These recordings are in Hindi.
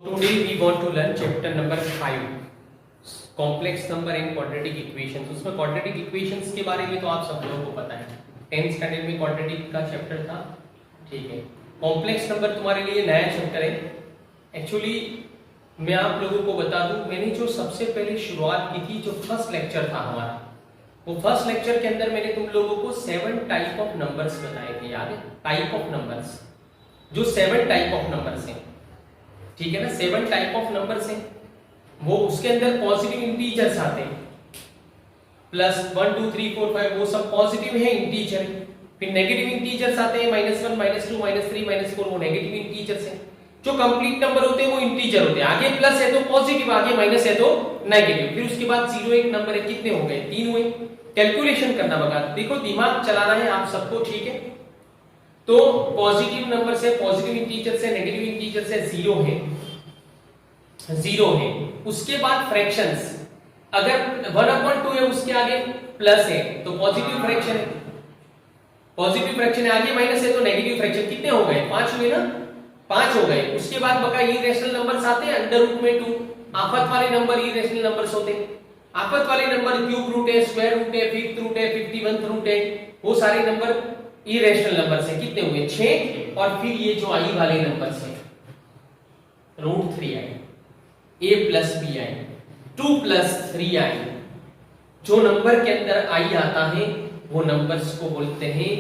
Today we want to learn chapter number 5 complex number and quadratic equations। उसमें quadratic equations के बारे में तो आप सब लोगों को पता है, 10th स्टैंडर्ड में quadratic का चैप्टर था। ठीक है, कॉम्प्लेक्स नंबर तुम्हारे लिए नया चैप्टर है। एक्चुअली मैं आप लोगों को बता दूं, मैंने जो सबसे पहले शुरुआत की थी, जो फर्स्ट लेक्चर था हमारा, वो फर्स्ट लेक्चर के अंदर मैंने तुम लोगों को 7 टाइप ऑफ नंबर्स बताए थे। याद है? टाइप ऑफ नंबर्स, जो 7 टाइप ऑफ नंबर्स हैं, ठीक है ना, 7 टाइप ऑफ नंबर्स हैं। वो उसके अंदर पॉजिटिव इंटीजर्स आते हैं, प्लस 1 2 3 4 5, वो सब पॉजिटिव है इंटीजर। फिर नेगेटिव इंटीजर्स आते हैं, -1 -2 -3 -4, वो नेगेटिव इंटीजर्स हैं। जो कंप्लीट नंबर होते हैं वो इंटीजर होते हैं, आगे प्लस है तो पॉजिटिव, आगे माइनस है तो नेगेटिव। फिर उसके बाद 0 एक नंबर है, कितने हो गए? 3 हुए। कैलकुलेशन करना बता, देखो दिमाग चलाना है आप सबको, ठीक है। तो पॉजिटिव नंबर से, पॉजिटिव इंटीजर से, नेगेटिव इंटीजर से 0 है, 0 है। उसके बाद फ्रैक्शंस, अगर 1/2 है उसके आगे प्लस है तो पॉजिटिव फ्रैक्शन है, पॉजिटिव फ्रैक्शन है, आगे माइनस है तो नेगेटिव फ्रैक्शन। कितने हो गए? 5 हुए ना, 5 हो गए। उसके बाद बका इरेशनल नंबर्स आते हैं, अंडर रूट में 2। आफत वाले नंबर इरेशनल नंबर्स होते हैं। आफत वाले नंबर क्यूब रूट है, स्क्वायर रूट है, फिफ्थ रूट है, 51th रूट है, वो सारे नंबर इरेशनल नंबर्स हैं। कितने हुए? 6। और फिर ये जो आई वाले नंबर्स हैं, √3i, a plus B I, 2 plus 3i। जो नंबर के अंदर आई आता है वो नंबर्स को बोलते हैं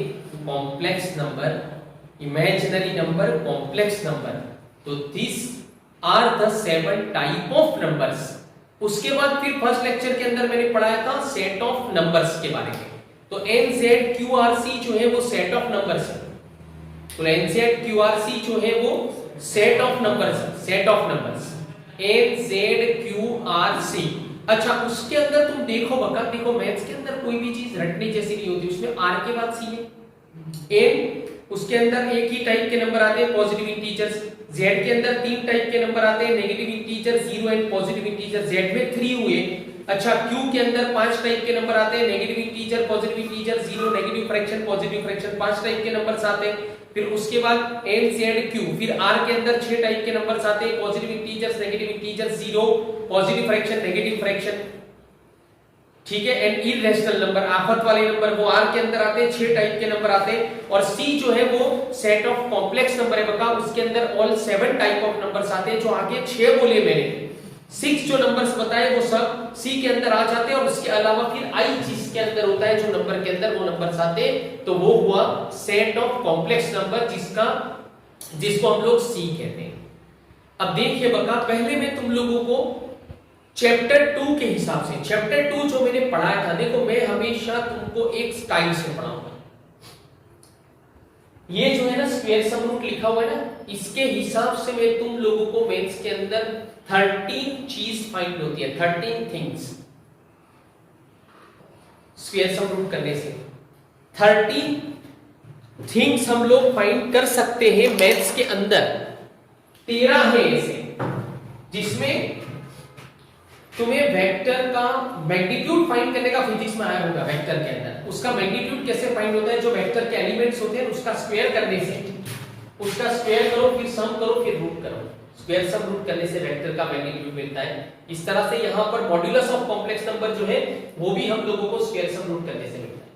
complex number, imaginary number, complex number. तो this are the 7 type of numbers. उसके बाद फिर फर्स्ट लेक्चर के अंदर मैंने पढ़ाया था सेट ऑफ नंबर्स के बारे में। तो NZQRC जो है वो सेट ऑफ नंबर्स है। तो NZQRC जो है वो सेट ऑफ नंबर्स है, सेट ऑफ नंबर्स, NZQRC। अच्छा, उसके अंदर तुम देखो बका, देखो मैथ्स के अंदर कोई भी चीज रटने जैसी नहीं होती, उसमें R के बाद C है। N, उसके अंदर एक ही टाइप के नंबर आते हैं, पॉजिटिव इंटीजर्स। Z के अंदर 3 टाइप के नंबर आते हैं, negative integer, 0 and positive integer. Z में 3 हुए। अच्छा, Q के अंदर 5 टाइप के नंबर आते हैं, negative integer, positive integer, 0, negative fraction, positive fraction, 5 type के नंबर्स आते हैं। फिर उसके बाद NZQ, फिर R के अंदर 6 टाइप के नंबर्स आते हैं, positive integers, negative integer, 0, positive fraction, negative fraction, ठीक है। एंड इरेशनल नंबर, आफत वाले नंबर, वो R के अंदर आते हैं, 6 टाइप के नंबर आते हैं। और C जो है वो सेट ऑफ कॉम्प्लेक्स नंबर है बका, उसके अंदर ऑल 7 टाइप ऑफ नंबर्स आते हैं। जो आगे 6 बोले मैंने, 6 जो नंबर्स बताए वो सब C के अंदर आ जाते हैं। और उसके अलावा फिर I जिसके अंदर होता है, जो नंबर के अंदर वो नंबर्स आते हैं, तो वो हुआ सेट ऑफ कॉम्प्लेक्स नंबर, जिसको हम लोग C कहते हैं। अब देखिए बका, पहले मैं तुम लोगों को चैप्टर 2 के हिसाब से, चैप्टर 2 जो मैंने पढ़ाया था, देखो मैं हमेशा तुमको एक स्टाइल से पढ़ाऊंगा। ये जो है ना स्क्वायर सम रूट लिखा हुआ है ना, इसके हिसाब से मैं तुम लोगों को मैथ्स के अंदर 13 चीज फाइंड होती है, 13 थिंग्स। स्क्वायर सम रूट करने से 13 थिंग्स हम लोग फाइंड कर सकते हैं मैथ्स के अंदर। 13 है ऐसे, जिसमें तुम्हें वेक्टर का मैग्नीट्यूड फाइंड करने का फिजिक्स में आया होगा। वेक्टर के अंदर उसका मैग्नीट्यूड कैसे फाइंड होता है? जो वेक्टर के एलिमेंट्स होते हैं उसका स्क्वायर करने से, उसका स्क्वायर करो, फिर सम करो, फिर रूट करो। स्क्वायर सम रूट करने से वेक्टर का मैग्नीट्यूड मिलता है। इस तरह से यहां पर मॉड्यूलस ऑफ कॉम्प्लेक्स नंबर जो है वो भी हम लोगों को स्क्वायर सम रूट करने से मिलता है।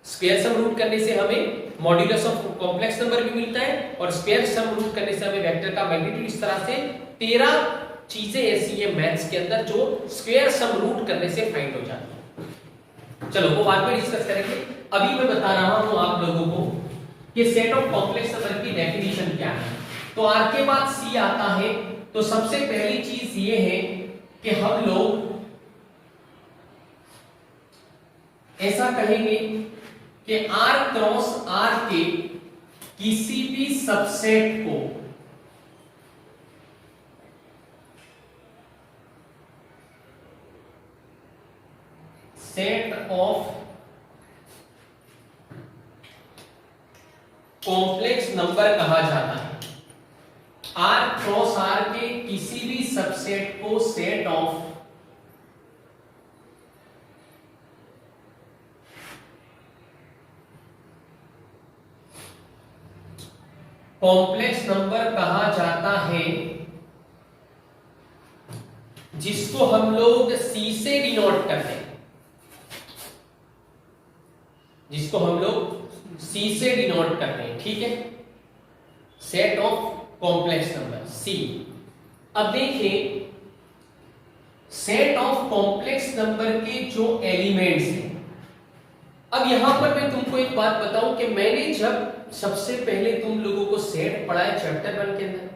स्क्वायर सम रूट करने से हमें मॉड्यूलस ऑफ कॉम्प्लेक्स नंबर भी मिलता है, और स्क्वायर सम रूट करने से हमें वेक्टर का मैग्नीट्यूड। इस तरह से 13 चीजें ऐसी है मैथ्स के अंदर जो स्क्वायर सम रूट करने से फाइंड हो जाती है। चलो वो बाद में डिस्कस करेंगे। अभी मैं बता रहा हूं आप लोगों को कि सेट ऑफ कॉम्प्लेक्स नंबर की डेफिनेशन क्या है। तो R के बाद C आता है, तो सबसे पहली चीज ये है कि हम लोग ऐसा कहेंगे कि R क्रॉस R के किसी भी सबसेट को सेट ऑफ कॉम्प्लेक्स नंबर कहा जाता है। R क्रॉस R के किसी भी सबसेट को सेट ऑफ कॉम्प्लेक्स नंबर कहा जाता है जिसको हम लोग सी से डिनोट करते हैं, जिसको हम लोग सी से डिनोट करते हैं, ठीक है, set of complex number C. अब देखिए सेट ऑफ कॉम्प्लेक्स नंबर के जो एलिमेंट्स हैं, अब यहां पर मैं तुमको एक बात बताऊं कि मैंने जब सबसे पहले तुम लोगों को सेट पढ़ाया चैप्टर 1 के अंदर,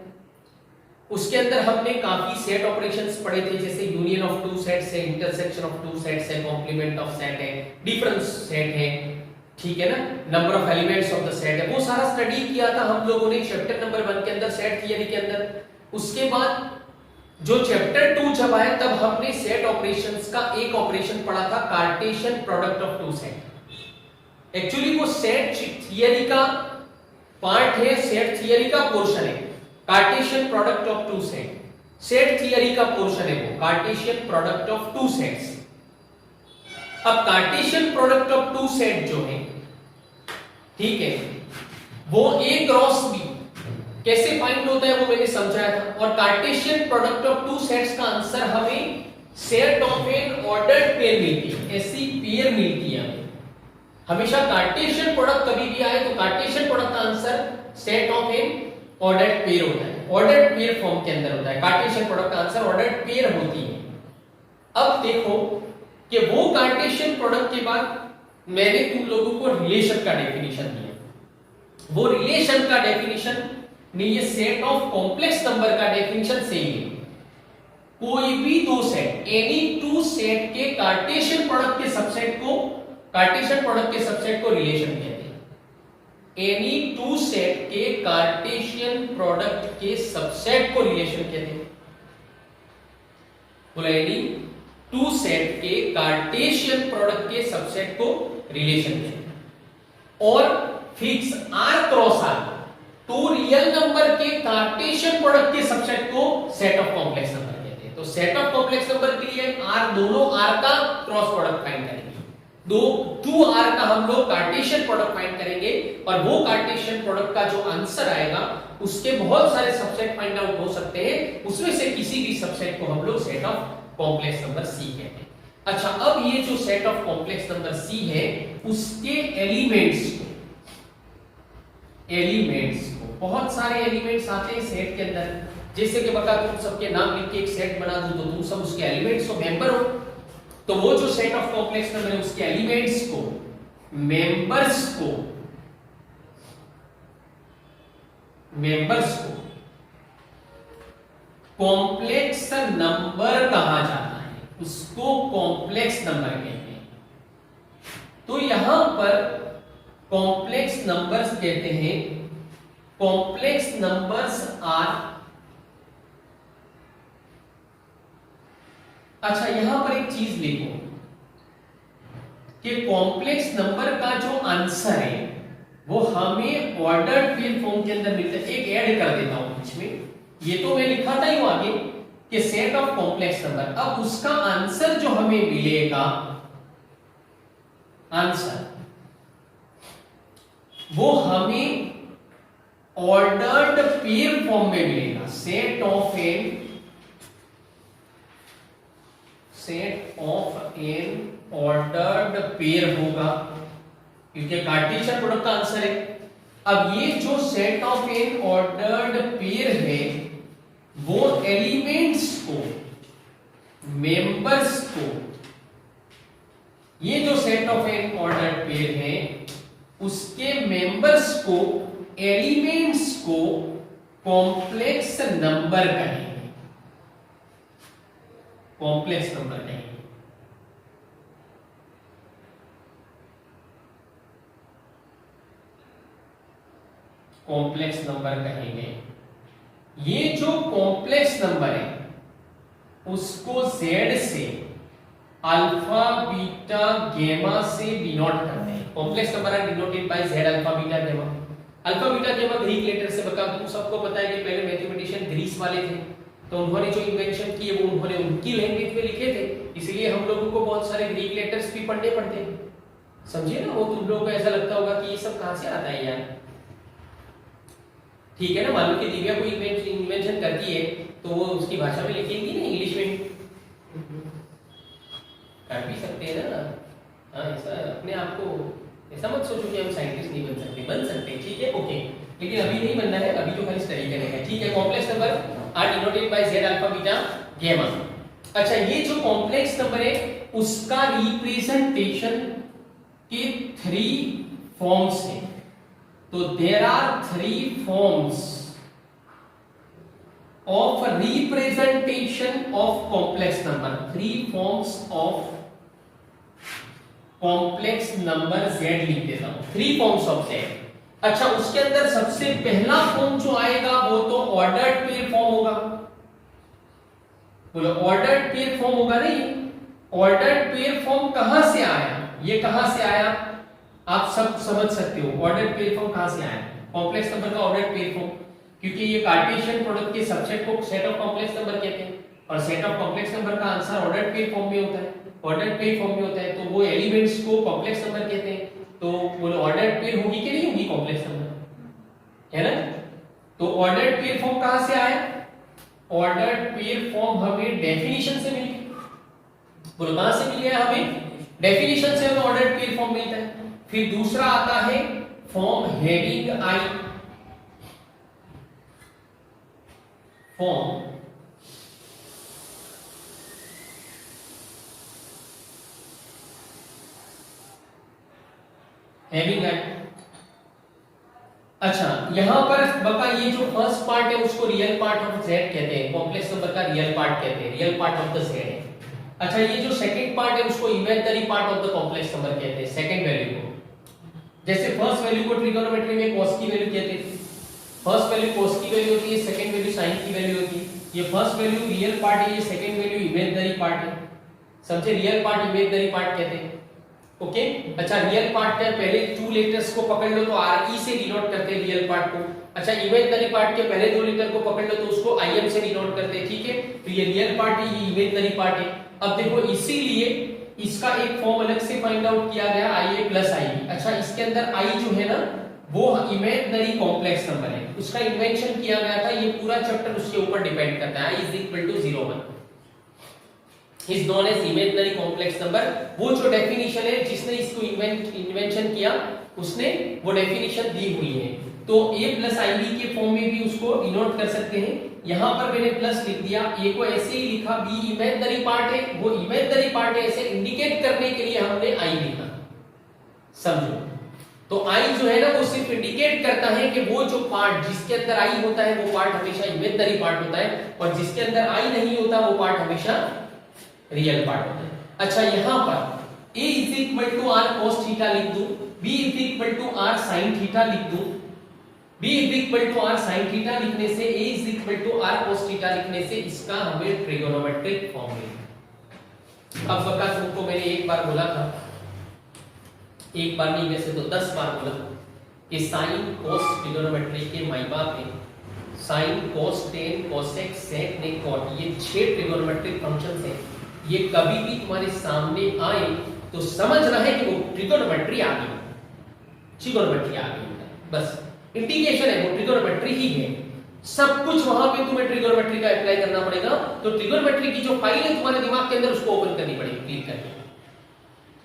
उसके अंदर हमने काफी सेट ऑपरेशंस पढ़े थे, जैसे यूनियन ऑफ टू सेट्स है, इंटरसेक्शन ऑफ टू सेट्स है, कॉम्प्लीमेंट ऑफ सेट है, डिफरेंस सेट है, ठीक है ना, number of elements of the set है, वो सारा स्टडी किया था हम लोगों ने चैप्टर नंबर 1 के अंदर, सेट थियरी के अंदर। उसके बाद जो चैप्टर 2 जब आया तब हमने सेट ऑपरेशंस का एक ऑपरेशन पढ़ा था, cartesian product of two set. Actually वो सेट थियरी का पार्ट है, सेट थियरी का पोर्शन है, cartesian product of two set, set theory का पोर्शन है वो, cartesian product of two sets. अब cartesian product of two set जो है, ठीक है, वो ए क्रॉस बी कैसे फाइंड होता है वो मैंने समझाया था, और cartesian product of two sets का आंसर हमें set of N ordered pair मिलती है, ऐसी पेयर मिलती है हमें हमेशा। कार्टेशियन प्रोडक्ट कभी भी आए तो कार्टेशियन प्रोडक्ट का answer set of N ordered pair होता है, ऑर्डर्ड पेयर फॉर्म के अंदर होता है, कार्टेशियन प्रोडक्ट का आंसर ऑर्डर्ड पेयर होती है। अब देखो कि वो कार्टेशियन प्रोडक्ट के बाद मैंने तुम लोगों को रिलेशन का डेफिनेशन दिया, वो रिलेशन का डेफिनेशन नहीं, ये सेट ऑफ कॉम्प्लेक्स नंबर का डेफिनेशन सेम है। कोई भी दो सेट, एनी टू सेट के कार्टेशियन प्रोडक्ट के सबसेट को, कार्टेशियन प्रोडक्ट के सबसेट को रिलेशन कहते हैं। एनी टू सेट के कार्टेशियन प्रोडक्ट के सबसेट को रिलेशन कहते हैं। बोला एनी टू सेट के कार्टेशियन प्रोडक्ट के सबसेट को रिलेशन कहते हैं। और फिक्स आर क्रॉस आर, तो रियल नंबर के कार्टेशियन प्रोडक्ट के सबसेट को सेट ऑफ कॉम्प्लेक्स नंबर कहते हैं। तो सेट ऑफ कॉम्प्लेक्स नंबर के लिए आर, दोनों आर का क्रॉस प्रोडक्ट फाइंड करेंगे, दो टू आर का हम लोग कार्टेशियन प्रोडक्ट फाइंड करेंगे, और वो कार्टेशियन प्रोडक्ट का जो आंसर आएगा उसके बहुत सारे सबसेट फाइंड आउट हो सकते हैं, उसमें से किसी भी सबसेट को हम लोग set of complex number C कहते हैं। अच्छा, अब ये जो set of complex number C है उसके एलिमेंट्स को बहुत सारे एलिमेंट्स आते हैं सेट के अंदर, जैसे कि बता तुम सबके नाम लिख के एक सेट बना दूं तो तुम सब उसके एलिमेंट्स हो, मेंबर हो। तो वो जो सेट ऑफ कॉम्प्लेक्स नंबर है उसके एलिमेंट्स को, मेंबर्स को कॉम्प्लेक्स नंबर कहा जाता है, उसको कॉम्प्लेक्स नंबर कहते हैं। तो यहां पर कॉम्प्लेक्स नंबर्स कहते हैं, कॉम्प्लेक्स नंबर्स आर, अच्छा यहां पर एक चीज लिखो कि कॉम्प्लेक्स नंबर का जो आंसर है वो हमें ऑर्डर्ड पेयर फॉर्म के अंदर मिलता है। एक ऐड कर देता हूं बीच में, ये तो मैं लिखा था ही आगे कि सेट ऑफ कॉम्प्लेक्स नंबर, अब उसका आंसर जो हमें मिलेगा, आंसर वो हमें ऑर्डर्ड पेयर फॉर्म में मिलेगा। Set of N ordered pair होगा, क्योंकि कार्टेशियन प्रोडक्ट का आंसर है। अब ये जो set of N ordered pair है वो एलिमेंट्स को, मेंबर्स को, ये जो set of N ordered pair है उसके मेंबर्स को, एलिमेंट्स को कॉम्प्लेक्स नंबर कहेंगे, कॉम्प्लेक्स नंबर कहेंगे। कॉम्प्लेक्स नंबर कहेंगे। ये जो कॉम्प्लेक्स नंबर है उसको Z से, अल्फा बीटा गेमा से डिनोट करते हैं। Complex number are denoted by Z alpha beta gamma. Alpha beta gamma Greek letter से बता, तुम सबको पता है कि पहले मैथमेटिशियन ग्रीस वाले थे, तो उन्होंने जो इन्वेंशन किए वो उन्होंने उनकी लैंग्वेज में लिखे थे, इसलिए हम लोगों को बहुत सारे ग्रीक लेटर्स भी पढ़ने पड़ते हैं। समझिए ना, वो तुम लोगों को ऐसा लगता होगा कि ये सब कहां से आता है यार। ठीक है ना, मान लो कि दिव्या कोई इन्वेंशन करती है तो वो उसकी भाषा में लिखेंगी ना, इंग्लिश में कर भी सकते हैं ना। हाँ, ऐसा अपने आप को ऐसा मत सोचो कि हम साइंटिस्ट नहीं बन सकते, बन सकते हैं, ठीक है, ओके, लेकिन अभी नहीं बनना है, अभी तो खाली स्टडी करना है, ठीक है। Complex number are denoted by z alpha beta gamma. अच्छा, ये जो कॉम्प्लेक्स नंबर है उसका रिप्रेजेंटेशन के 3 फॉर्म्स हैं। तो there are 3 forms of representation of complex number, 3 forms of complex number z लिख देता हूं, 3 forms of z। अच्छा, उसके अंदर सबसे पहला फॉर्म जो आएगा वो तो ऑर्डर्ड पेयर फॉर्म होगा। बोलो ऑर्डर्ड पेयर फॉर्म होगा नहीं। ऑर्डर्ड पेयर फॉर्म कहां से आया, ये कहां से आया आप सब समझ सकते हो। ऑर्डर्ड पेयर फॉर्म कहां से आया, कॉम्प्लेक्स नंबर का ऑर्डर्ड पेयर फॉर्म, क्योंकि ये कार्टेशियन प्रोडक्ट के सबसेट को सेट ऑफ कॉम्प्लेक्स नंबर कहते हैं, और सेट ऑफ कॉम्प्लेक्स नंबर का आंसर ऑर्डर्ड पेयर फॉर्म में होता है, ऑर्डर्ड पेयर फॉर्म में होता है, तो वो एलिमेंट्स को कॉम्प्लेक्स नंबर कहते हैं। तो बोलो ऑर्डर्ड पेयर होगी कि नहीं होगी कॉम्प्लेक्स नंबर, है ना। तो ऑर्डर्ड पेयर फॉर्म कहां से आया, ऑर्डर्ड पेयर फॉर्म हमें डेफिनेशन से मिली। बोलो कहां से मिली है, हमें डेफिनेशन से हमें ऑर्डर्ड पेयर फॉर्म मिलता है। फिर दूसरा आता है form having I, form having I. अच्छा, यहां पर बका ये जो फर्स्ट पार्ट है उसको रियल पार्ट ऑफ जेड कहते हैं, कॉम्प्लेक्स नंबर का रियल पार्ट कहते हैं, real part of the Z है। अच्छा, ये जो सेकंड पार्ट है उसको imaginary part of the complex number कहते हैं, सेकंड वैल्यू को। जैसे फर्स्ट वैल्यू को ट्रिगोनोमेट्री में cos की वैल्यू कहते हैं, फर्स्ट वैल्यू cos की वैल्यू होती है, सेकंड वैल्यू sin की वैल्यू होती है। ये फर्स्ट वैल्यू रियल पार्ट है, ये सेकंड वैल्यू इमेजिनरी पार्ट है, समझे, रियल पार्ट इमेजिनरी पार्ट कहते हैं, ओके। अच्छा, रियल पार्ट के पहले 2 लेटर्स को पकड़ लो तो RE से डिनोट करते हैं रियल पार्ट को। अच्छा, इमेजिनरी पार्ट के पहले 2 लेटर को पकड़ लो तो उसको IM से डिनोट करते हैं, ठीक है। तो ये रियल पार्ट है, ये इमेजिनरी पार्ट है। अब देखो, इसीलिए इसका एक फॉर्म अलग से फाइंड आउट किया गया, IA प्लस IB। अच्छा, इसके अंदर I जो है ना वो इमेजिनरी कॉम्प्लेक्स नंबर है, उसका इन्वेंशन किया गया था, ये पूरा चैप्टर उसके ऊपर डिपेंड करता है। I is equal to 0 1 is known as imaginary complex number। वो जो डेफिनेशन है जिसने इसको इन्वेंशन किया उसने वो डेफिनेशन दी हुई है। तो a प्लस IB के फॉर्म में भी उसको डिनोट कर सकते हैं। यहां पर मैंने प्लस लिख दिया, a को ऐसे ही लिखा, b इमेजिनरी पार्ट है, वो इमेजिनरी पार्ट है, ऐसे इंडिकेट करने के लिए हमने I लिखा, समझो। तो I जो है ना वो सिर्फ इंडिकेट करता है कि वो जो पार्ट जिसके अंदर I होता है वो पार्ट हमेशा इमेजिनरी पार्ट होता है, और जिसके अंदर I नहीं होता वो पार्ट हमेशा रियल पार्ट होता है। अच्छा, यहां पर a is equal to r cos theta लिख दूं, b is equal to r sin theta लिख दूं, b is equal to r sin theta लिखने से, a is equal to r cos theta लिखने से इसका हमें ट्रिगोनोमेट्रिक फॉर्म मिलेगा। अब बका तुमको मैंने एक बार बोला था, एक बार नहीं वैसे तो 10 बार बोला कि sin cos ट्रिगोनोमेट्री के माई बाप है sin cos tan cosec sec ने cot, ये 6 ट्रिगोनोमेट्रिक फंक्शंस हैं। ये कभी भी तुम्हारे सामने आए तो समझना है कि वो ट्रिगोनोमेट्री आ गई, ट्रिगोनोमेट्री आ गई, बस इंडिकेशन है वो ट्रिगोनोमेट्री ही है। सब कुछ वहां पे तुम्हें ट्रिगोनोमेट्री का अप्लाई करना पड़ेगा। तो ट्रिगोनोमेट्री की जो फाइल है तुम्हारे दिमाग के अंदर उसको ओपन करनी पड़ेगी, क्लिक करके।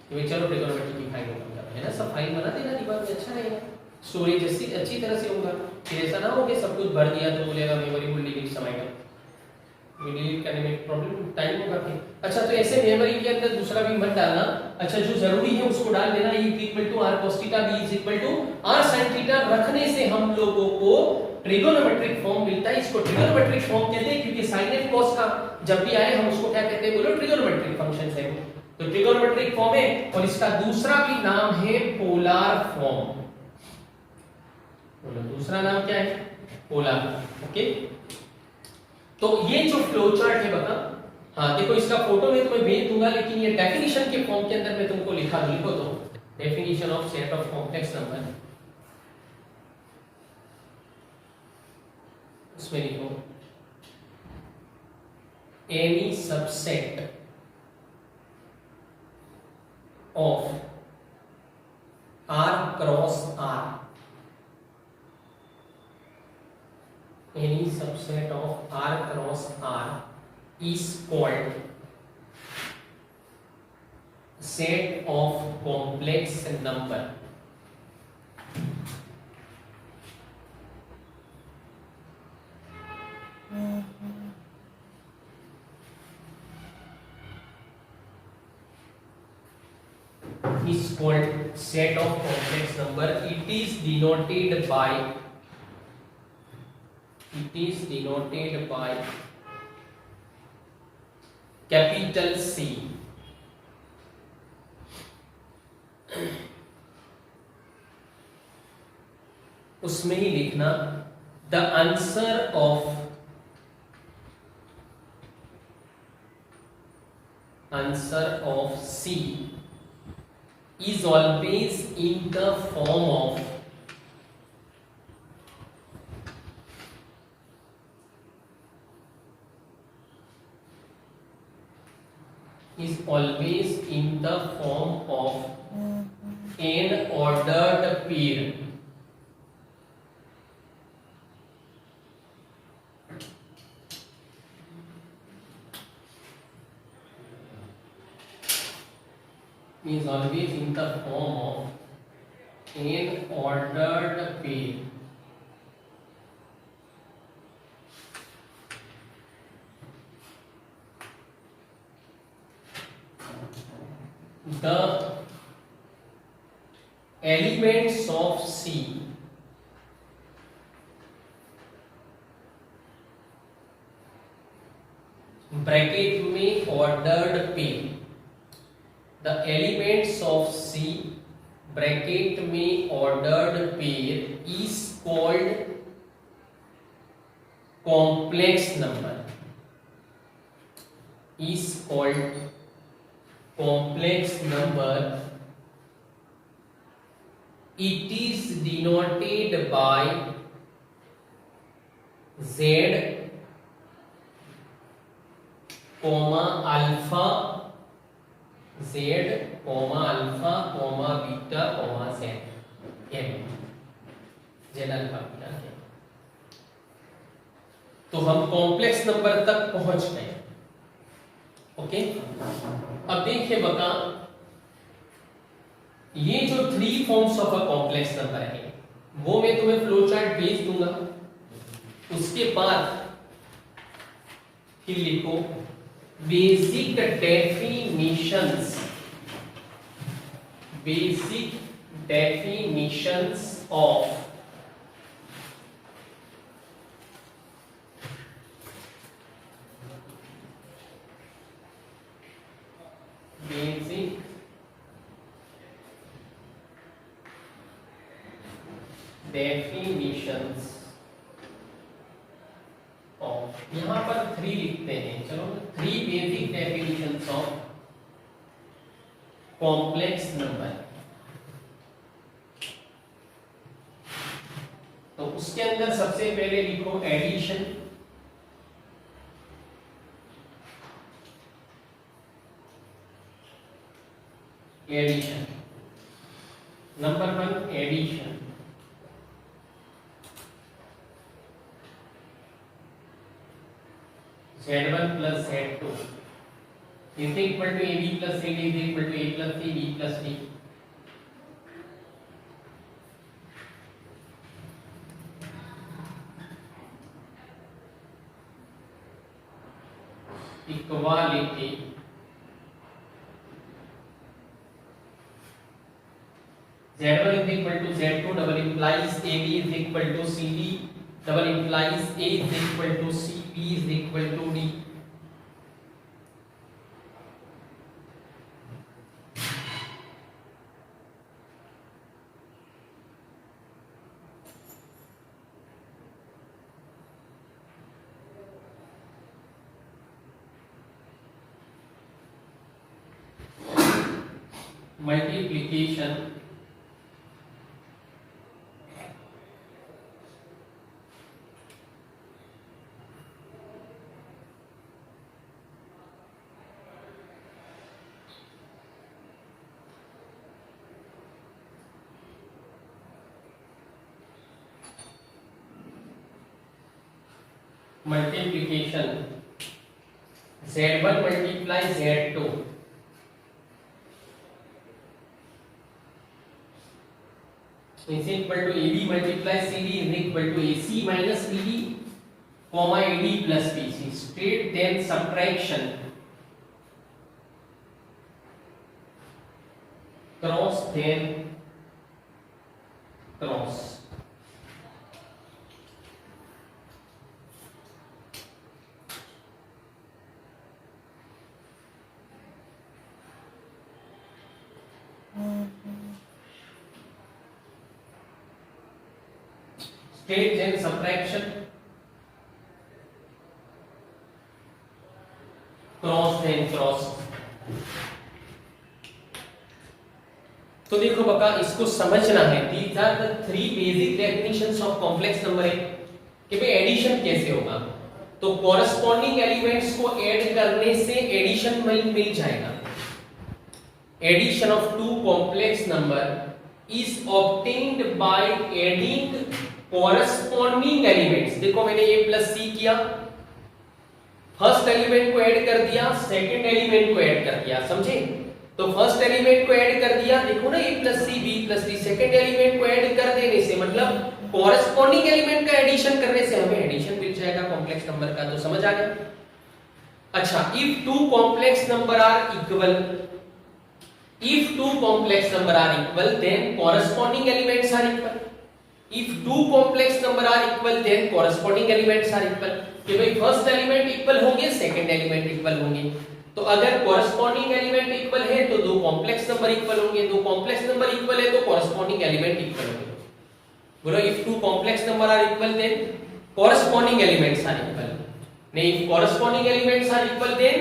तो चलो ट्रिगोनोमेट्री की फाइल ओपन कर है ना, सब फाइल बना देना दिमाग में, अच्छा रहेगा, स्टोरेज अच्छी तरह से होगा। फिर ऐसा ना हो कि सब कुछ भर दिया तो बोलेगा मेमोरी फुल डिलीट समाएगा, डिलीट करने में प्रॉब्लम टाइम होगा फिर। अच्छा, तो ऐसे मेमोरी के अंदर दूसरा भी मत डालना। अच्छा, जो जरूरी है उसको डाल देना, e equal to r cos theta, b is equal to r sin theta रखने से हम लोगों को ट्रिगोनोमेट्रिक फॉर्म मिलता है। इसको ट्रिगोनोमेट्रिक फॉर्म कहते हैं क्योंकि sin and cos का जब भी आए हम उसको क्या कहते हैं, बोलो ट्रिगोनोमेट्रिक फंक्शंस है। तो ट्रिगोनोमेट्रिक फॉर्म है, और इसका दूसरा भी नाम है पोलर फॉर्म। बोलो दूसरा नाम क्या है, पोलर, ओके। तो ये जो फ्लो चार्ट है बता, हाँ देखो इसका फोटो मैं तुम्हें भेज दूंगा, लेकिन ये डेफिनेशन के फॉर्म के अंदर मैं तुमको लिखा दूं, लिखो तो definition of set of complex number, उसमें लिखो any subset of R cross R any subset of R cross R is called set of complex number is called set of complex number. It is denoted by capital C. उसमें ही लिखना the answer of C is always in the form of an ordered pair. Is always in the form of an ordered pair. The elements of C bracket में ordered pair, the elements of C bracket में ordered pair is called complex number. Is called complex number. It is denoted by Z, alpha, Z, alpha, beta, Z, M, Z alpha beta M. तो हम कॉम्प्लेक्स नंबर तक पहुंच गए. ओके, अब देखिए बका, ये जो 3 forms of a complex number है वो मैं तुम्हें फ्लो चार्ट भेज दूंगा. उसके बाद फिर लिखो basic definitions of definitions of, यहां पर 3 लिखते हैं. चलो, 3 basic definitions of complex number. तो उसके अंदर सबसे पहले लिखो addition. Number 1 addition. Z1 plus Z2 is equal to AB plus CD is equal to A plus C, B plus D. Equality Z1 is equal to Z2 double implies AB is equal to CD double implies A is equal to C, B is equal to D. Multiplication multiplication Z1 multiply Z2 is equal to AB multiply CD is equal to AC minus BD comma AD plus BC. Straight then subtraction cross then cross. Straight then subtraction cross then cross. तो देखो बका, इसको समझना है। These are the three basic definitions of complex numbering कि भाई एडिशन कैसे होगा। तो कॉरस्पॉन्डिंग एलिमेंट्स को ऐड करने से एडिशन मिल जाएगा। Addition of two complex number is obtained by adding corresponding elements. देखो मैंने a प्लस सी किया, फर्स्ट एलिमेंट को ऐड कर दिया, सेकंड एलिमेंट को ऐड कर दिया, समझे? तो फर्स्ट एलिमेंट को ऐड कर दिया, देखो ना a plus C b plus D, second element को ऐड कर देने से मतलब कॉरस्पॉन्डिंग एलिमेंट का एडिशन करने से हमें एडिशन मिल जाएगा कॉम्प्लेक्स नंबर का। तो समझ आ गया? अच्छा, if two complex number are equal, if two complex number are equal then corresponding elements are equal. If two complex number are equal then corresponding elements are equal. कि भाई फर्स्ट एलिमेंट इक्वल होंगे, सेकंड एलिमेंट इक्वल होंगे। तो अगर corresponding एलिमेंट इक्वल है तो दो कॉम्प्लेक्स नंबर इक्वल होंगे, दो कॉम्प्लेक्स नंबर इक्वल है तो corresponding एलिमेंट इक्वल होंगे। बोलो if two complex number are equal then corresponding elements are equal. नहीं, if corresponding elements are equal then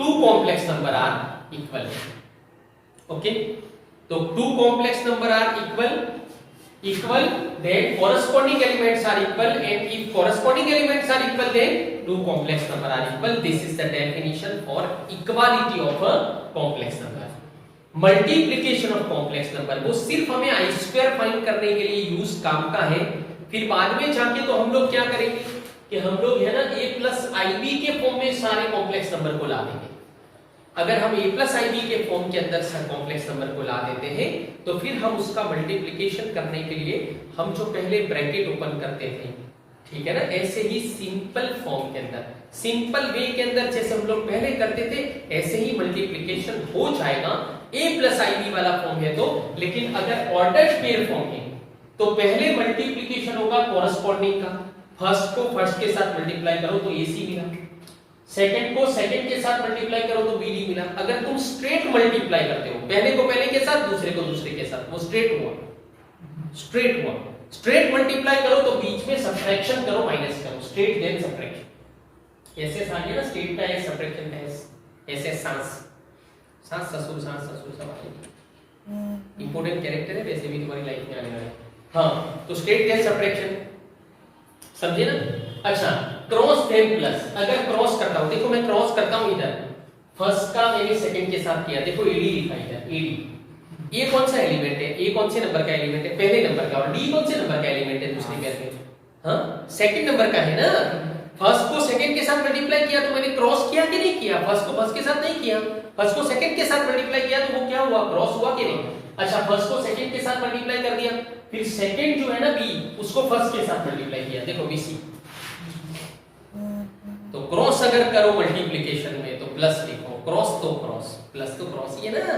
two complex number are equal. Okay, तो two complex number are equal then corresponding elements are equal, and if corresponding elements are equal then two complex number are equal. This is the definition for equality of a complex number. Multiplication of complex number वो सिर्फ हमें आई स्क्वायर फाइंड करने के लिए यूज काम का है। फिर बाद में जाके तो हम लोग क्या करेंगे कि हम लोग है ना a प्लस IB के फॉर्म में सारे कॉम्प्लेक्स नंबर को ला देंगे। अगर हम a प्लस IB के फॉर्म के अंदर सर कॉम्प्लेक्स नंबर को ला देते हैं तो फिर हम उसका मल्टीप्लिकेशन करने के लिए हम जो पहले ब्रैकेट ओपन करते थे, ठीक है ना, ऐसे ही सिंपल फॉर्म के अंदर, सिंपल वे के अंदर जैसे हम लोग पहले करते थे ऐसे ही मल्टीप्लिकेशन हो जाएगा। a प्लस IB वाला फॉर्म है तो, लेकिन अगर ऑर्डर्ड पेयर फॉर्म है तो पहले मल्टीप्लिकेशन होगा कॉरस्पॉन्डिंग का। फर्स्ट को फर्स्ट के साथ मल्टीप्लाई करो तो AC मिला, सेकंड को सेकंड के साथ मल्टीप्लाई करो तो BD मिला। अगर तुम स्ट्रेट मल्टीप्लाई करते हो, पहले को पहले के साथ, दूसरे को दूसरे के साथ, वो स्ट्रेट हुआ। स्ट्रेट मल्टीप्लाई करो तो बीच में सब्ट्रैक्शन करो, माइनस करो, स्ट्रेट देन सब्ट्रैक्शन। ऐसे आ गया ना, स्ट्रेट का है, सब्ट्रैक्शन का है, ऐसे सांस ससुर सब आएगी। इंपॉर्टेंट कैरेक्टर है वैसे भी तुम्हारी लाइफ में आने वाले। हाँ, तो स्ट्रेट देन सब्ट्रैक्शन, समझे ना? अच्छा, क्रॉस देन प्लस, अगर क्रॉस करता हूं, देखो मैं क्रॉस करता हूं इधर, फर्स्ट का मैंने सेकंड के साथ किया, देखो AD लिखा है इधर, AD। ये कौन सा एलिमेंट है? A कौन से नंबर का एलिमेंट है? पहले नंबर का। और D कौन से नंबर का एलिमेंट है? दूसरे पेयर में। हां, सेकंड नंबर का है ना। फर्स्ट को सेकंड के साथ मल्टीप्लाई किया तो मैंने क्रॉस किया कि नहीं किया? फर्स्ट को फर्स्ट के साथ नहीं किया, फर्स्ट को सेकंड के साथ मल्टीप्लाई किया तो वो क्या हुआ? क्रॉस हुआ कि नहीं? अच्छा, फर्स्ट को सेकंड के साथ मल्टीप्लाई कर दिया, फिर सेकंड जो है ना B, उसको फर्स्ट के साथ मल्टीप्लाई किया, देखो BC। तो क्रॉस अगर करो मल्टीप्लिकेशन में तो प्लस लिखो, क्रॉस तो क्रॉस, प्लस तो क्रॉस ही है ना।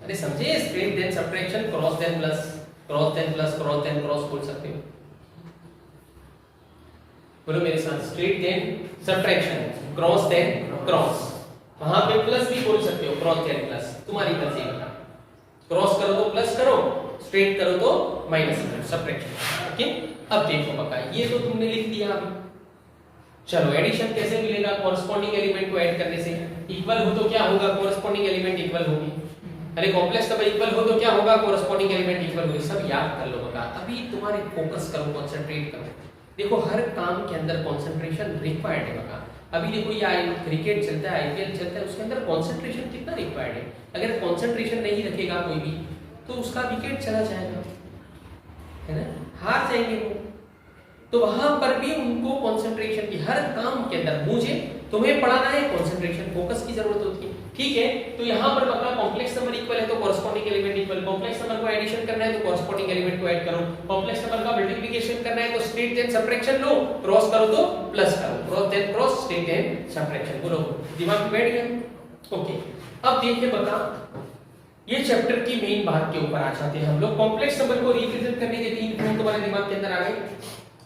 अरे समझे? Straight then subtraction, cross then plus, cross then plus, cross then cross बोल सकते हो। बोलो मेरे साथ, straight then subtraction, cross then cross. वहां पे प्लस भी बोल सकते हो, क्रॉस देन प्लस, तुम्हारी मर्जी है। क्रॉस करो तो प्लस करो, स्ट्रेट करो तो माइनस करो, सब्ट्रैक्शन। ओके, अब देखो बका, ये तो तुमने लिख दिया अभी। चलो, एडिशन कैसे मिलेगा? कॉरस्पॉन्डिंग एलिमेंट को ऐड करने से। इक्वल हो तो क्या होगा? कॉरस्पॉन्डिंग एलिमेंट इक्वल होगी। अरे कॉम्प्लेक्स नंबर इक्वल हो तो क्या होगा? कॉरस्पॉन्डिंग एलिमेंट इक्वल होगी। सब याद कर लो बका, अभी तुम्हारे फोकस करो, कंसंट्रेट करो। देखो हर काम के अंदर कंसंट्रेशन रिक्वायर्ड है बका। अभी देखो ये क्रिकेट चलता है, IPL चलता है, उसके अंदर कंसंट्रेशन कितना रिक्वायर्ड है। अगर कंसंट्रेशन नहीं रखेगा कोई भी तो उसका विकेट चला जाएगा, है ना, हार जाएंगे वो। तो तो वहां पर भी उनको कंसंट्रेशन की, हर काम के अंदर मुझे तुम्हें पढ़ाना है, कंसंट्रेशन फोकस की जरूरत होती है। ठीक है, तो यहाँ पर बता कॉम्प्लेक्स नंबर इक्वल है तो corresponding element equal, complex number को एडिशन करना है तो कॉरेस्पॉन्डिंग एलिमेंट को ऐड करो, कॉम्प्लेक्स नंबर का मल्टीप्लिकेशन करना है तो स्ट्रेट देन सब्ट्रैक्शन लो, क्रॉस करो तो प्लस करो, cross then cross, straight then subtraction. बोलो दिमाग में बैठ गया? ओके, अब देखिए बता ये चैप्टर की मेन बात के ऊपर आ जाते हैं हम लोग। कॉम्प्लेक्स नंबर को रिप्रेजेंट करने के तीन फॉर्म तुम्हारे दिमाग के अंदर आ गए।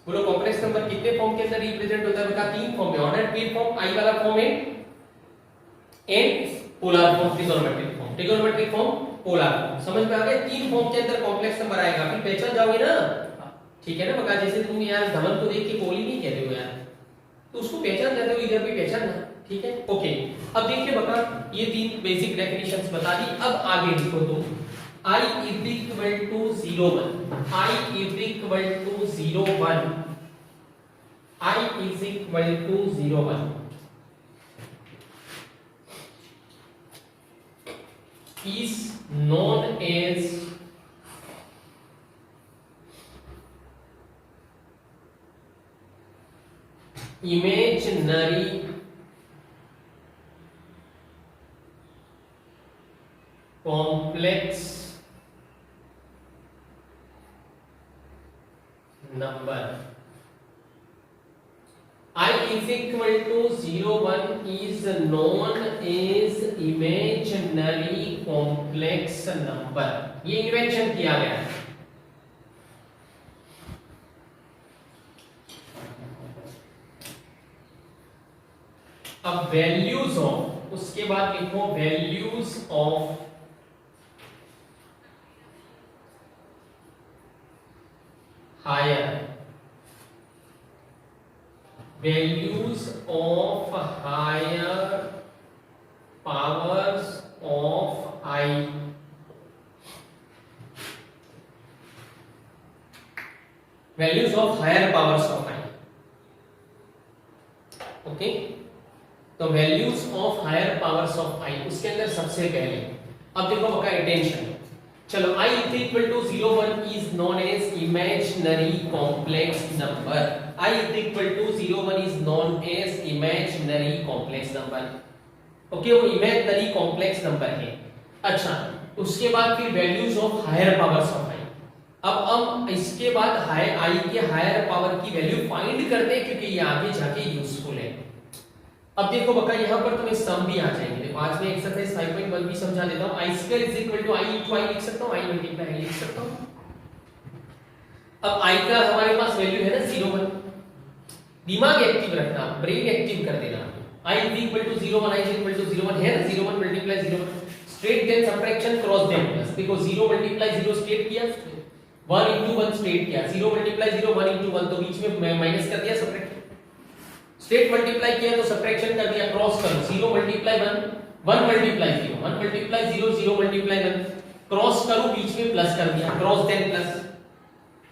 बोलो कॉम्प्लेक्स नंबर कितने फॉर्म के अंदर रिप्रेजेंट होता है? बता तीन फॉर्म में, ऑर्डर्ड पेयर फॉर्म, आई वाला फॉर्म है, and polar form, trigonometric form, trigonometric form, polar form. समझ में आ गया? तीन फॉर्म के अंदर कॉम्प्लेक्स नंबर आएगा, फिर पहचान जाओगे ना? ठीक है ना? बता जैसे तुम यार धमन को देख के कोहली नहीं कहते हो यार, तो उसको पहचान जाते हो, इधर भी पहचानना। ठीक है, ओके। अब देखिए बता ये तीन बेसिक डेफिनेशंस बता दी। अब आगे लिखो तुम I is equal to 0 1, I is equal to 0 1, I is equal to 0 1 is known as imaginary complex number। I is equal to 0 1 is known as imaginary complex number। ये इन्वेंशन किया गया है। अब वैल्यूज ऑफ, उसके बाद लिखो values of higher, values of higher powers of I, values of higher powers of I। Okay, तो values of higher powers of I, उसके अंदर सबसे पहले अब देखो बका अटेंशन। चलो I is equal to 0 1 is known as imaginary complex number। I is equal to 0 1 is known as imaginary complex number। Okay, वो imaginary complex number है। अच्छा, उसके बाद फिर values of higher powers of I। अब इसके बाद I के हायर पावर की वैल्यू फाइंड करते हैं क्योंकि ये आगे जाके यूजफुल है। अब देखो बका यहाँ पर तुम्हें सम भी आ जाएंगे। देखो आज मैं एक्सरसाइज 5.1 भी समझा देता हूँ। I square is equal to I into I लिख सकता हूँ, I मल्टीप्लाई I लिख सकता हूँ। अब I का हमारे पास वैल्यू है ना 0 1। दिमाग एक्टिव रखना, ब्रेन एक्टिव कर देना। I is equal to 0 1, I is equal to 0 1 है ना, 0 1 multiply 0 1, straight then subtraction, cross then plus. देखो 0 मल्टीप्लाई 0 स्ट्रेट किया, 1 इंटू 1 स्ट्रेट किया, 0 मल्टीप्लाई 0 1 इंटू 1, तो बीच में माइनस कर दिया, सब्ट्रैक्ट स्ट्रेट मल्टीप्लाई किया तो सब्ट्रैक्शन कर दिया, क्रॉस करो 0 multiply 1 1 multiply 0 1 multiply 0 0 multiply 1, cross करो बीच में प्लस कर दिया, क्रॉस देन प्लस।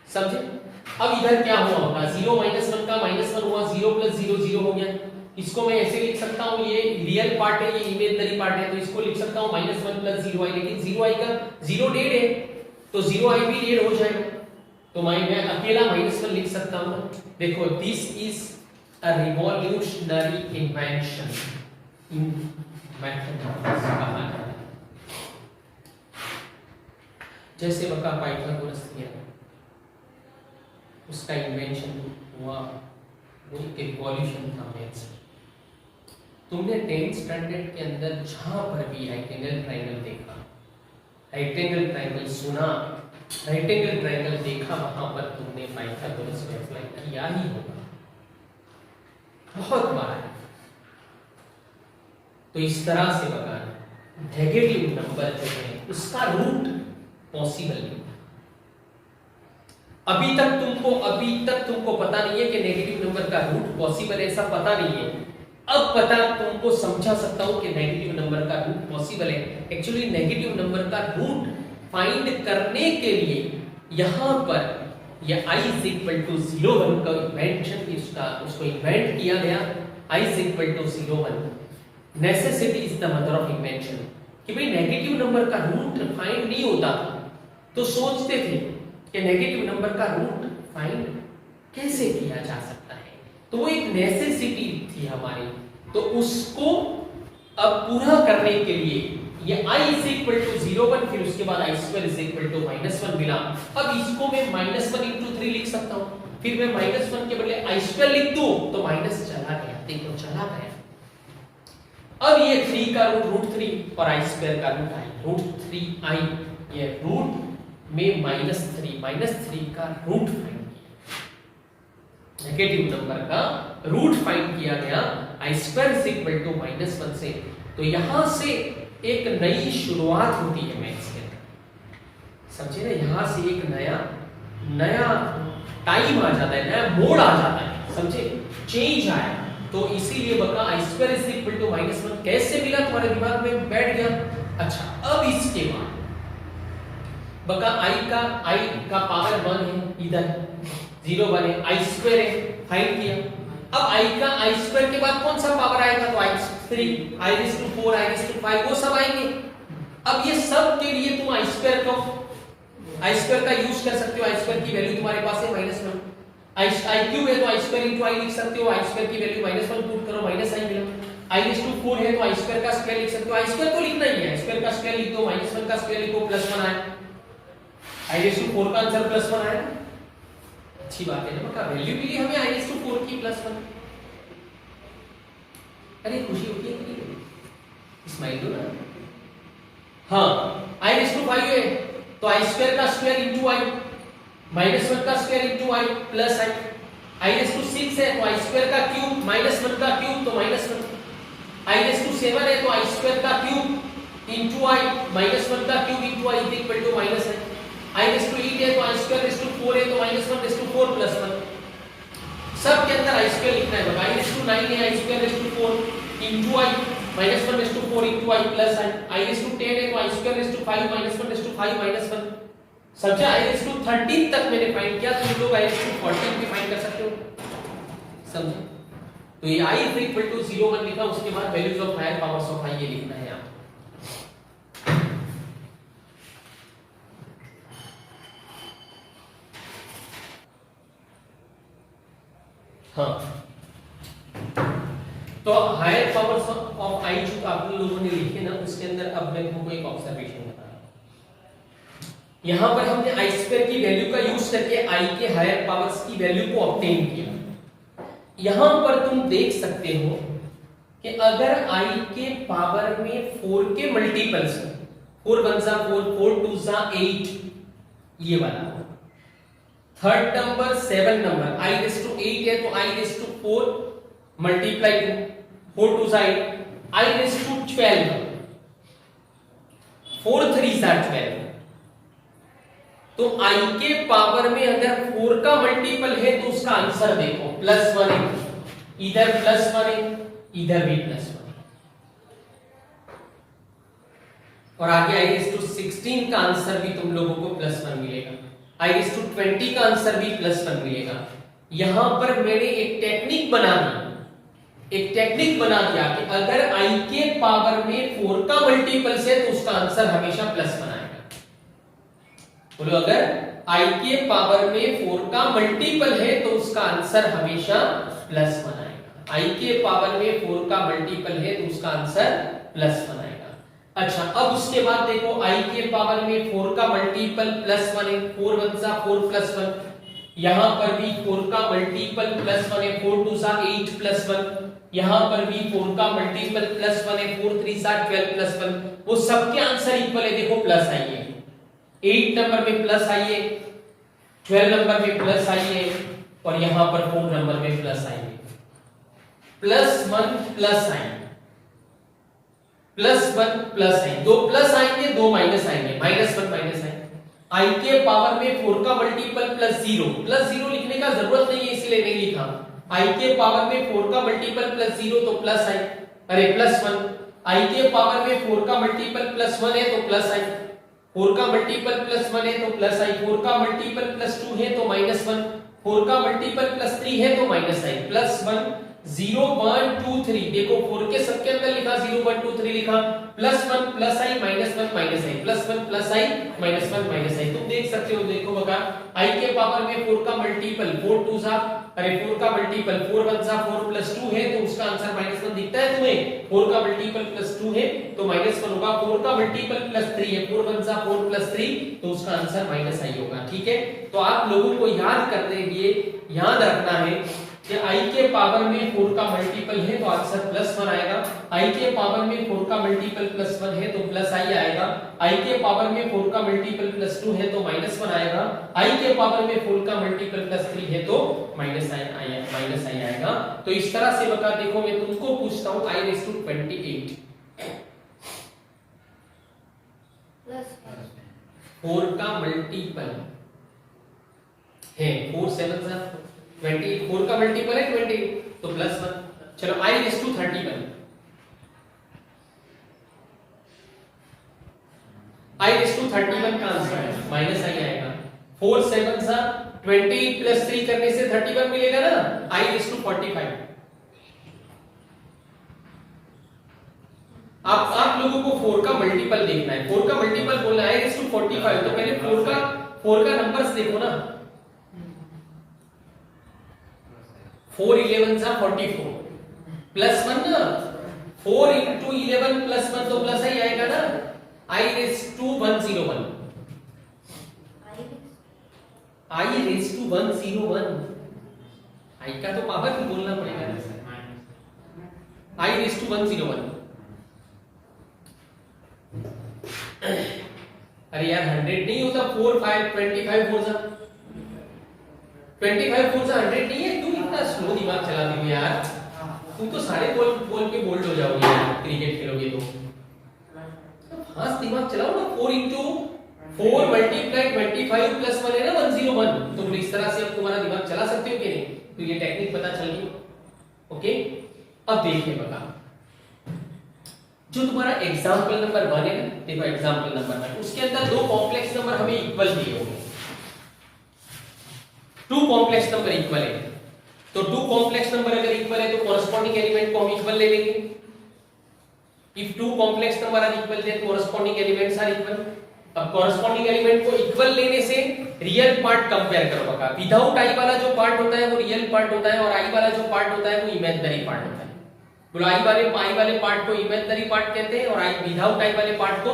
समझे? अब इधर क्या हुआ होगा, 0 माइनस 1 का माइनस 1 हुआ, 0 प्लस 0 0 हो गया। इसको मैं ऐसे लिख सकता हूँ, ये रियल पार्ट है, ये इमेजिनरी पार्ट है, तो इसको लिख सकता हूँ माइनस 1 प्लस 0i। लेकिन 0i का 0 डेड है तो 0i भी डेड हो जाएगा, तो मैं अकेला माइनस 1 लिख सकता हूँ। देखो this is a revolutionary invention in mathematics। जैसे बका पाइथागोरस थियरम, उसका इन्वेंशन हुआ, वो एक रिवॉल्यूशन था मैथ्स। तुमने 10th स्टैंडर्ड के अंदर जहां पर भी राइट एंगल ट्रायंगल देखा, राइट एंगल ट्रायंगल सुना, राइट एंगल ट्रायंगल देखा, वहां पर तुमने पाइथागोरस को अप्लाई किया ही होगा बहुत बार। तो इस तरह से बताना नेगेटिव नंबर जो है उसका रूट पॉसिबल नहीं। अभी तक तुमको पता नहीं है कि नेगेटिव नंबर का रूट पॉसिबल, ऐसा पता नहीं है। अब पता तुमको समझा सकता हूं कि नेगेटिव नंबर का रूट पॉसिबल है। एक्चुअली नेगेटिव नंबर का रूट फाइंड करने के लिए यहां पर ये I is equal to 0 1 का इन्वेंशन, उसको इन्वेंट किया गया। I is equal to 0 1, necessity is the mother of invention. कि भाई नेगेटिव नंबर का रूट फाइंड नहीं होता था, तो सोचते थे कि नेगेटिव नंबर का रूट फाइंड कैसे किया जा सकता है? तो वो एक नेसेसिटी थी हमारी, तो उसको अब पूरा करने के लिए ये i इज इक्वल टू 0 1, फिर उसके बाद i square is equal to -1 मिला। अब इसको मैं -1 into 3 लिख सकता हूँ, फिर मैं -1 के बदले i स्क्वायर लिख दूं तो माइनस चला गया, देखो चला गया। अब ये 3 का रूट 3 और i स्क्वायर का रूट i, रूट 3i, ये रूट में -3 का रूट फाइंड किया, नेगेटिव नंबर का रूट फाइंड किया गया i square is equal to -1 से। तो यहां से एक नई शुरुआत होती है मैथ्स के अंदर, समझे ना? यहां से एक नया टाइम आ जाता है, नया मोड आ जाता है, समझे? चेंज आया। तो इसीलिए बका i square is equal to -1 कैसे मिला, तुम्हारे दिमाग में बैठ गया। अच्छा, अब इसके बाद बका i का पावर 1 है, इधर 0 1 है, i स्क्वायर है, फाइंड किया। अब i स्क्वायर के बाद कौन सा पावर आएगा, तो i3, i4, i5 वो सब आएंगे। अब ये सब के लिए तुम i स्क्वायर का यूज कर सकते हो, i स्क्वायर की वैल्यू तुम्हारे पास है -1, i क्यूब है तो i स्क्वायर into i लिख सकते हो, i स्क्वायर की वैल्यू -1 पुट करो, -i मिला। i4 है तो i स्क्वायर का स्क्वायर लिख सकते हो, i स्क्वायर तो लिखना ही है, i स्क्वायर का स्क्वायर लिख दो, -1 का स्क्वायर लिखो, +1 आया, i4 का आंसर +1 आया। अच्छी बात है ना, बका वैल्यू मिली हमें i4 की +1। अरे खुशी होती है कि नहीं? स्माइल दो ना। हाँ, i5 है तो i स्क्वायर का स्क्वायर into i, -1 का square into i plus i, i6 है तो i स्क्वायर का क्यूब, -1 का क्यूब तो -1, i7 है तो i स्क्वायर का क्यूब into i, -1 का cube into i is equal to -i, i8 है तो i स्क्वायर 4 है तो -1 + 1। सब के अंदर i स्क्वायर लिखना है, i9 है i square 4 into i, -1 / 4 into i plus i, i10 है तो i स्क्वायर 5 -1 / 5 -1। समझे? i13 तक मैंने फाइंड किया, तुम लोग i14 भी फाइंड कर सकते हो, समझे? तो ये i = 0 1 लिखा, उसके बाद values of higher powers of i ये लिखना है आप। हाँ, तो हायर पावर्स ऑफ i जो आप लोगों ने लिखे ना, उसके अंदर अब मैं तुमको एक ऑब्जर्वेशन बता रहा हूं। यहां पर हमने i स्क्वायर की वैल्यू का यूज करके i के हायर पावर्स की वैल्यू को ऑब्टेन किया। यहां पर तुम देख सकते हो कि अगर i के पावर में 4 के मल्टीपल्स, 4 1 जा 4, 4 2 जा 8, ये वाला थर्ड नंबर 7 नंबर i8 है तो i4 मल्टीप्लाई 4 2 जा 8, i12, 4 3 जा 12। तो i के पावर में अगर 4 का मल्टीपल है तो उसका आंसर देखो +1 है, इधर +1 है, इधर भी +1 है। और आगे i16 का आंसर भी तुम लोगों को +1 मिलेगा, i20 का आंसर भी +1 मिलेगा। यहां पर मैंने एक टेक्निक बना दिया कि अगर i के पावर में 4 का मल्टीपल है तो उसका आंसर हमेशा +1 आएगा। बोलो, अगर i के पावर में 4 का मल्टीपल है तो उसका आंसर हमेशा +1 आएगा। i के पावर में 4 का मल्टीपल है तो उसका आंसर +1 आएगा। अच्छा, अब उसके बाद देखो i के पावर में 4 का मल्टीपल +1 है, 4 1 जा 4 +1, यहां पर भी 4 का मल्टीपल +1 है, 4 2 जा 8 +1, यहां पर भी 4 का मल्टीपल +1 है, 4 3 जा 12 +1। वो सबके आंसर इक्वल है, देखो प्लस आई है, 8 नंबर में प्लस आई है, 12 नंबर में प्लस आई है, और यहां पर 4 नंबर में प्लस आई है। +1 प्लस आई, +1 प्लस आई, दो प्लस आएंगे, दो माइनस आएंगे, -1 माइनस आई। i के पावर में 4 का मल्टीपल +0 लिखने का जरूरत नहीं है, इसलिए नहीं लिखा। i के पावर में 4 का मल्टीपल +0 तो प्लस आई, अरे +1। i के पावर में 4 का मल्टीपल +1 है तो प्लस आई, 4 का मल्टीपल +1 है तो प्लस आई, 4 का मल्टीपल +2 है तो -1, 4 का मल्टीपल +3 है तो -i, +1 0 1 2 3 देखो 4 के सबके अंदर लिखा 0 1 2 3 लिखा +1 +i -1 -i +1 +i -1 -i तुम देख सकते हो। देखो बका i के पावर में 4 का मल्टीपल 4 2 सा अरे 4 का मल्टीपल 4 1 सा 4 +2 है तो उसका आंसर -1 दिखता है तुम्हें। 4 का मल्टीपल +2 है तो -1 होगा। 4 का मल्टीपल +3 है 4 1 सा 4 +3 तो उसका आंसर -i होगा। ठीक है, तो आप लोगों को याद करने के लिए याद रखना है कि i के पावर में 4 का मल्टीपल है तो आंसर +1 आएगा। i के पावर में 4 का मल्टीपल +1 है तो +i आएगा। i के पावर में 4 का मल्टीपल +2 है तो -1 आएगा। i के पावर में 4 का मल्टीपल +3 है तो -i आएगा। तो इस तरह से बता देखो मैं तुमको पूछता हूं i⁻28 4 का मल्टीपल है 4 7 सा 28 4 का मल्टीपल है 28 तो +1। चलो i⁻31 i⁻31 का आंसर -i आएगा। 4 7 सा 28 +3 करने से 31 मिलेगा ना। i⁻45 आप लोगों को 4 का मल्टीपल देखना है। 4 का मल्टीपल बोलना है i⁻45 तो पहले 4 का नंबर्स देखो ना। 4 11 सा 44 +1 ना 4 into 11 +1 तो +i आएगा ना। i⁻101 i⁻101 i का तो पावर बोलना पड़ेगा। i⁻101 अरे यार 100 नहीं होता 4 5 25 4 सा 25 4 सा 100 नहीं है। तू इतना स्लो दिमाग चलाती हो यार। तुम तो सारे बॉल पे बोल्ड हो जाओगे यार क्रिकेट खेलोगे तो फास्ट दिमाग चलाओ ना। 4 into 4 multiplied 25 plus 1 है ना 101। तुम इस तरह से अब तुम्हारा दिमाग चला सकते हो कि नहीं। तो ये टेक्निक पता चल गई। ओके, अब देखिए बता जो तुम्हारा एग्जांपल नंबर 1 है ना, देखो एग्जांपल नंबर 1 उसके अंदर दो कॉम्प्लेक्स नंबर हमें इक्वल दिए होंगे। 2 कॉम्प्लेक्स नंबर इक्वल है तो 2 कॉम्प्लेक्स नंबर अगर इक्वल है तो कॉरस्पॉन्डिंग एलिमेंट को हम इक्वल ले लेंगे। If 2 complex number are equal then corresponding elements are equal. अब कॉरस्पॉन्डिंग एलिमेंट को इक्वल लेने से रियल पार्ट कंपेयर करो बका। विदाउट आई वाला जो पार्ट होता है वो रियल पार्ट होता है और आई वाला जो पार्ट होता है वो इमेजिनरी पार्ट होता है। बोलो आई वाले पार्ट को इमेजिनरी पार्ट कहते हैं और आई विदाउट आई वाले पार्ट को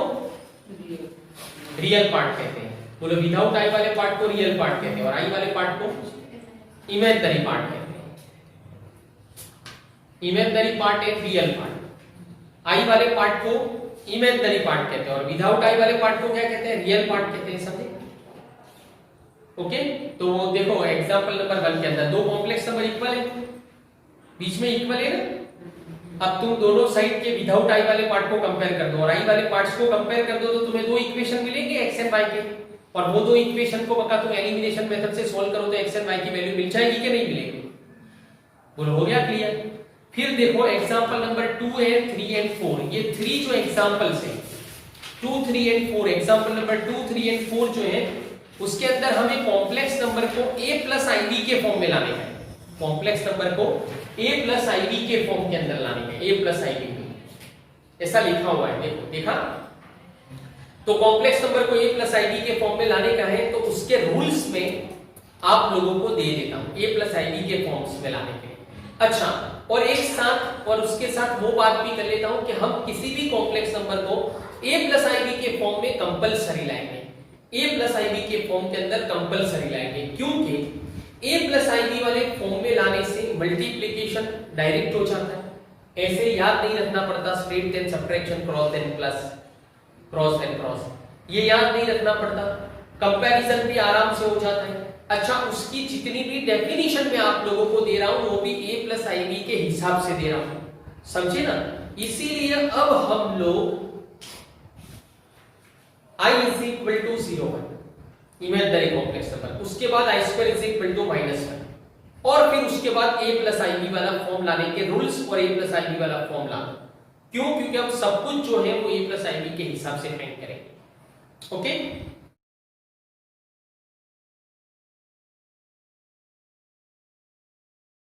रियल पार्ट कहते हैं। बोलो विदाउट आई वाले पार्ट को रियल पार्ट कहते हैं और आई वाले पार्ट को इमेजिनरी पार्ट कहते हैं। इमेजिनरी पार्ट है रियल पार्ट, आई वाले पार्ट को इमेजिनरी पार्ट कहते हैं और विदाउट आई वाले पार्ट को क्या कहते हैं रियल पार्ट कहते हैं। समझे? ओके, तो देखो एग्जांपल नंबर 1 के अंदर दो कॉम्प्लेक्स नंबर इक्वल है, बीच में इक्वल है ना। अब तुम दोनों साइड के विदाउट आई वाले पार्ट को कंपेयर कर दो और आई वाले पार्ट्स को कंपेयर कर दो तो तुम्हें दो इक्वेशन मिलेंगे x एंड y के। और वो दो इक्वेशन को बका तुम एलिमिनेशन मेथड से सॉल्व करो तो x एंड y की वैल्यू मिल जाएगी कि नहीं मिलेगी? बोलो हो गया क्लियर? फिर देखो एग्जांपल नंबर 2 है 3 एंड 4। ये 3 जो एग्जांपल्स है 2 3 एंड 4 एग्जांपल नंबर 2 3 एंड 4 जो है उसके अंदर हमें कॉम्प्लेक्स नंबर को a प्लस ib के फॉर्म में लाने हैं। कॉम्प्लेक्स नंबर को a प्लस ib के फॉर्म के अंदर लाने हैं। a प्लस ib ऐसा लिखा हुआ है, देखो देखा। तो कॉम्प्लेक्स नंबर को a प्लस ib के फॉर्म में लाने का है तो उसके रूल्स में आप लोगों को दे देता हूं a प्लस ib के फॉर्म्स में लाने के लिए। अच्छा, और एक साथ और उसके साथ वो बात भी कर लेता हूं कि हम किसी भी कॉम्प्लेक्स नंबर को a प्लस ib के फॉर्म में कंपलसरी लाएंगे। a प्लस ib के फॉर्म के अंदर कंपलसरी लाएंगे क्योंकि a प्लस ib वाले फॉर्म में लाने से मल्टीप्लिकेशन डायरेक्ट हो जाता है। ऐसे याद नहीं रखना पड़ता straight then subtraction cross then plus cross then cross, ये याद नहीं रखना पड़ता। कंपैरिजन भी आराम से हो जाता है। अच्छा, उसकी जितनी भी डेफिनेशन मैं आप लोगों को दे रहा हूं वो भी a प्लस ib के हिसाब से दे रहा हूं, समझे ना। इसीलिए अब हम लोग i is equal to 0 1 imaginary complex number, उसके बाद i square is equal to -1 और फिर उसके बाद a प्लस ib वाला फॉर्म लाने के रूल्स और a प्लस ib वाला फॉर्म लाना। क्यों? क्योंकि हम सब कुछ जो है वो a प्लस ib के हिसाब से फाइंड करेंगे। ओके,